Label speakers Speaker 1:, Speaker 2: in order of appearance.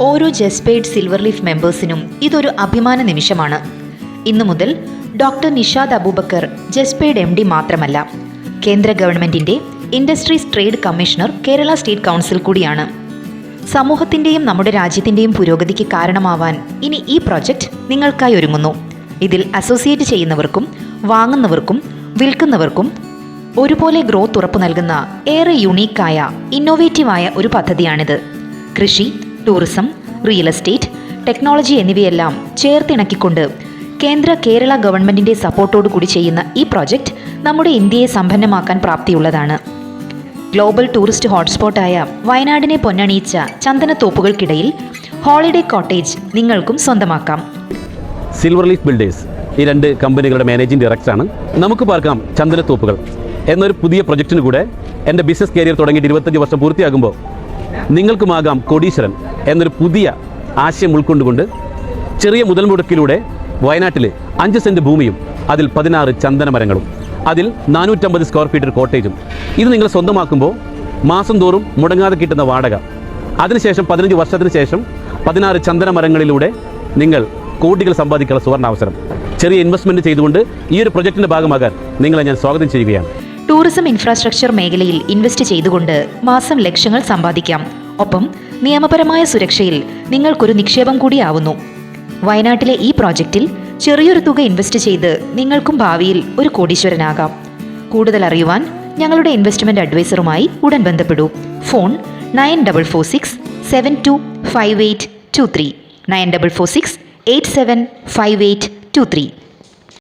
Speaker 1: ഓരോ ജസ്പെയ്ഡ് silver leaf മെമ്പേഴ്സിനും ഇതൊരു അഭിമാന നിമിഷമാണ്. ഇന്നു മുതൽ ഡോക്ടർ നിഷാദ് അബൂബക്കർ ജസ്പെയ്ഡ് MD മാത്രമല്ല, കേന്ദ്ര ഗവൺമെന്റിന്റെ industries trade commissioner Kerala state council കൂടിയാണ്. സമൂഹത്തിന്റെയും നമ്മുടെ രാജ്യത്തിന്റെയും പുരോഗതിക്ക് കാരണമാവാൻ ഇനി ഈ പ്രോജക്റ്റ് നിങ്ങൾക്കായി ഒരുങ്ങുന്നു. ഇതിൽ അസോസിയേറ്റ് ചെയ്യുന്നവർക്കും വാങ്ങുന്നവർക്കും വിൽക്കുന്നവർക്കും ഒരുപോലെ ഗ്രോത്ത് ഉറപ്പു നൽകുന്ന ഏറെ യുണീക്കായ ഇന്നോവേറ്റീവായ ഒരു പദ്ധതിയാണിത്. കൃഷി, ടൂറിസം, റിയൽ എസ്റ്റേറ്റ്, ടെക്നോളജി എന്നിവയെല്ലാം ചേർത്തിണക്കിക്കൊണ്ട് കേരള ഗവൺമെന്റിന്റെ സപ്പോർട്ടോടു കൂടി ചെയ്യുന്ന ഈ പ്രോജക്റ്റ് നമ്മുടെ ഇന്ത്യയെ സമ്പന്നമാക്കാൻ പ്രാപ്തിയുള്ളതാണ്. ഗ്ലോബൽ ടൂറിസ്റ്റ് ഹോട്ട്സ്പോട്ടായ വയനാടിനെ പൊന്നണിയിച്ച ചന്ദനത്തോപ്പുകൾക്കിടയിൽ ഹോളിഡേ കോട്ടേജ് നിങ്ങൾക്കും സ്വന്തമാക്കാം.
Speaker 2: സിൽവർ ലീഫ് ബിൽഡേഴ്സ് ഈ രണ്ട് കമ്പനികളുടെ മാനേജിംഗ് ഡയറക്ടറാണ്. നമുക്ക് പാർക്കാം ചന്ദനത്തോപ്പുകൾ എന്നൊരു പുതിയ പ്രൊജക്റ്റിന് കൂടെ എൻ്റെ ബിസിനസ് കരിയർ തുടങ്ങിയിട്ട് 25 വർഷം പൂർത്തിയാകുമ്പോൾ നിങ്ങൾക്കുമാകാം കോടീശ്വരൻ എന്നൊരു പുതിയ ആശയം ഉൾക്കൊണ്ടുകൊണ്ട് ചെറിയ മുതൽ മുടക്കിലൂടെ വയനാട്ടിൽ 5 സെൻറ്റ് ഭൂമിയും അതിൽ 16 ചന്ദന മരങ്ങളും അതിൽ 450 സ്ക്വയർ ഫീറ്റ് കോട്ടേജും ഇത് നിങ്ങൾ സ്വന്തമാക്കുമ്പോൾ മാസം തോറും മുടങ്ങാതെ കിട്ടുന്ന വാടക, അതിനുശേഷം 15 വർഷത്തിന് ശേഷം 16 ചന്ദന മരങ്ങളിലൂടെ നിങ്ങൾ കോടികൾ സമ്പാദിക്കാനുള്ള സുവർണാവസരം. ചെറിയ ഇൻവെസ്റ്റ്മെൻറ്റ് ചെയ്തുകൊണ്ട് ഈ ഒരു പ്രൊജക്റ്റിൻ്റെ ഭാഗമാകാൻ നിങ്ങളെ ഞാൻ സ്വാഗതം ചെയ്യുകയാണ്.
Speaker 1: ടൂറിസം ഇൻഫ്രാസ്ട്രക്ചർ മേഖലയിൽ ഇൻവെസ്റ്റ് ചെയ്തുകൊണ്ട് മാസം ലക്ഷങ്ങൾ സമ്പാദിക്കാം. ഒപ്പം നിയമപരമായ സുരക്ഷയിൽ നിങ്ങൾക്കൊരു നിക്ഷേപം കൂടിയാവുന്നു. വയനാട്ടിലെ ഈ പ്രോജക്റ്റിൽ ചെറിയൊരു തുക ഇൻവെസ്റ്റ് ചെയ്ത് നിങ്ങൾക്കും ഭാവിയിൽ ഒരു കോടീശ്വരനാകാം. കൂടുതൽ അറിയുവാൻ ഞങ്ങളുടെ ഇൻവെസ്റ്റ്മെന്റ് അഡ്വൈസറുമായി ഉടൻ ബന്ധപ്പെടൂ. ഫോൺ 9446 725823 9446 875823.